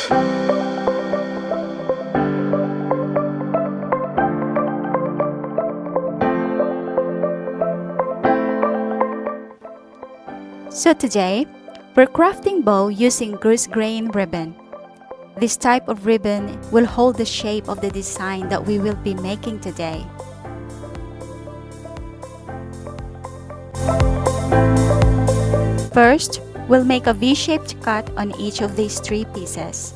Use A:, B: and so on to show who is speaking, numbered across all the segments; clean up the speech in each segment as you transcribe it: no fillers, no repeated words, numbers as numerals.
A: So today, we're crafting bow using goose grain ribbon. This type of ribbon will hold the shape of the design that we will be making today. First, we'll make a V-shaped cut on each of these 3 pieces.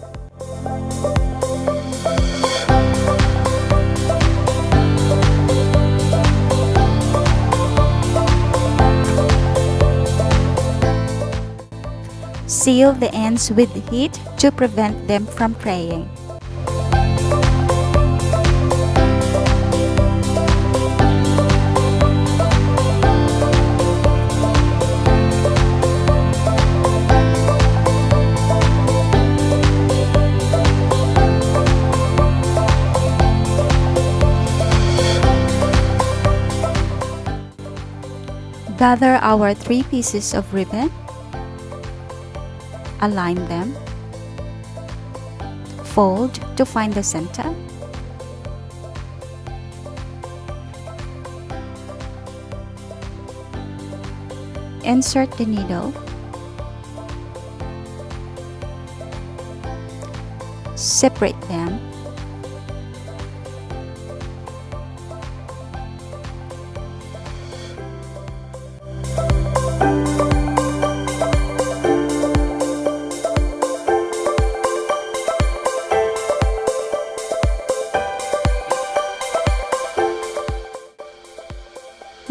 A: Seal the ends with heat to prevent them from fraying. Gather our 3 pieces of ribbon. Align them, fold to find the center, insert the needle, separate them,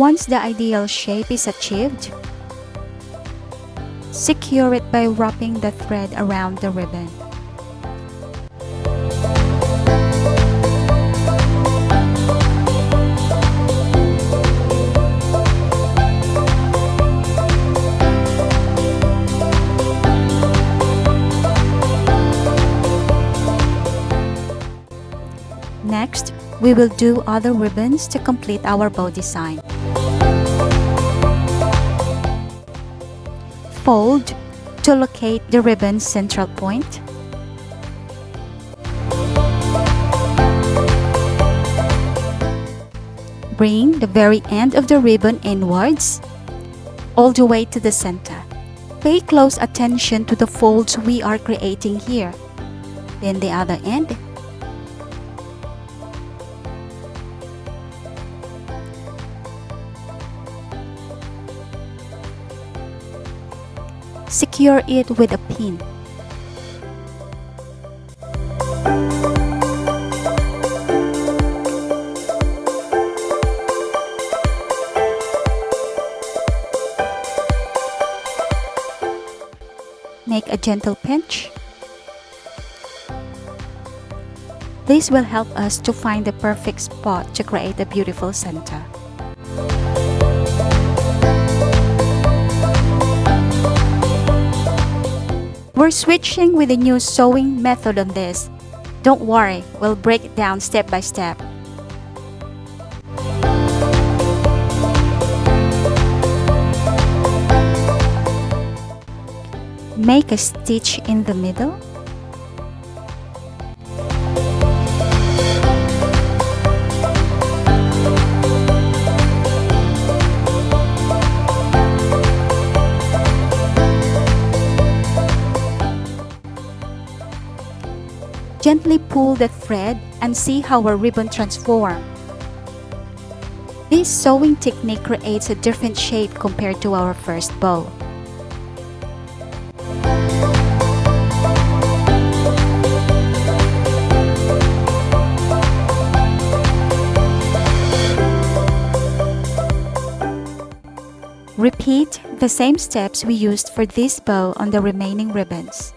A: Once the ideal shape is achieved, secure it by wrapping the thread around the ribbon. Next, we will do other ribbons to complete our bow design. Fold to locate the ribbon's central point. Bring the very end of the ribbon inwards, all the way to the center. Pay close attention to the folds we are creating here. Then the other end. Secure it with a pin. Make a gentle pinch. This will help us to find the perfect spot to create a beautiful center. We're switching with a new sewing method on this. Don't worry, we'll break it down step by step. Make a stitch in the middle. Gently pull the thread and see how our ribbon transforms. This sewing technique creates a different shape compared to our first bow. Repeat the same steps we used for this bow on the remaining ribbons.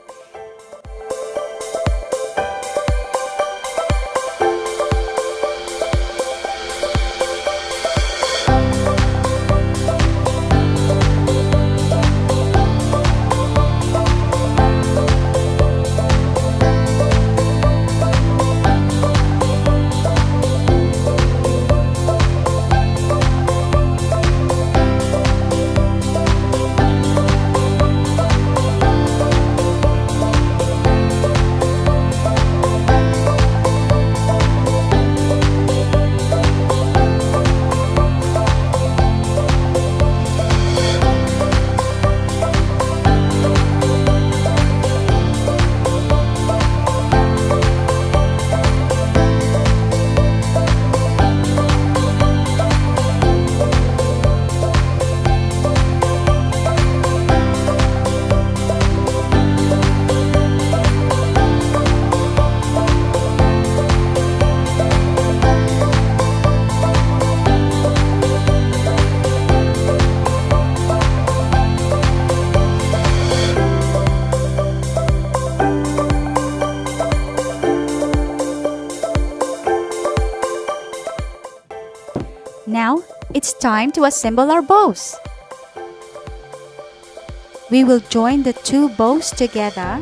A: It's time to assemble our bows. We will join the two bows together.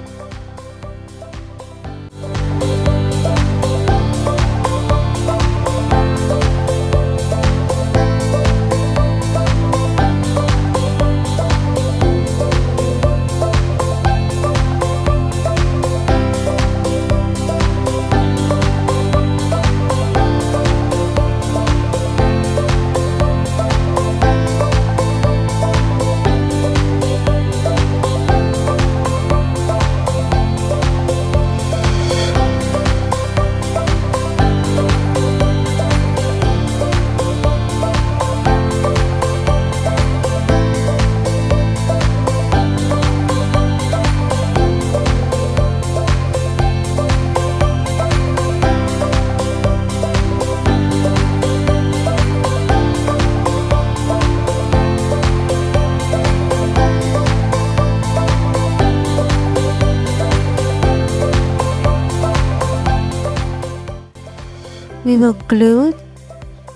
A: We will glue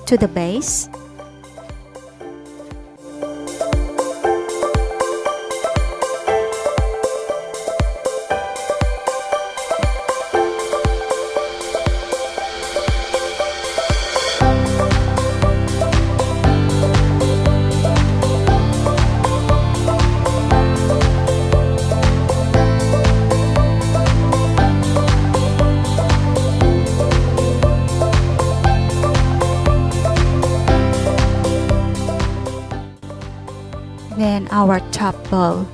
A: to the base. Then our top bow.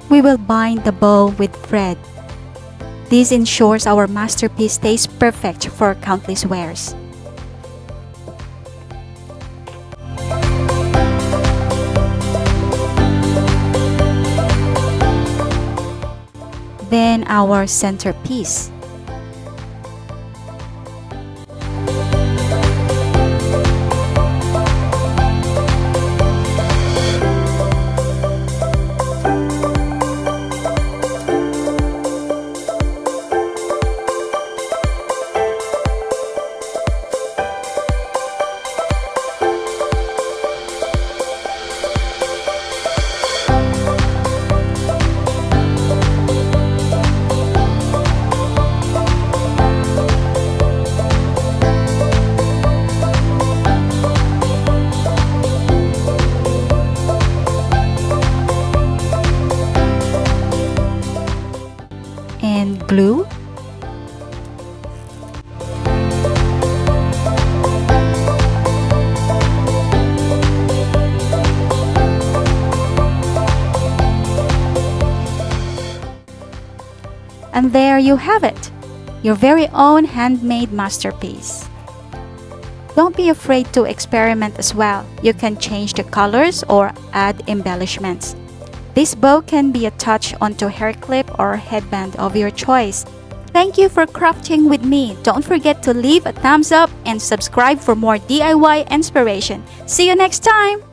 A: We will bind the bow with thread. This ensures our masterpiece stays perfect for countless wears. Then our centerpiece. And glue. And there you have it, your very own handmade masterpiece. Don't be afraid to experiment as well. You can change the colors or add embellishments. This bow can be attached onto a hair clip or headband of your choice. Thank you for crafting with me. Don't forget to leave a thumbs up and subscribe for more DIY inspiration. See you next time!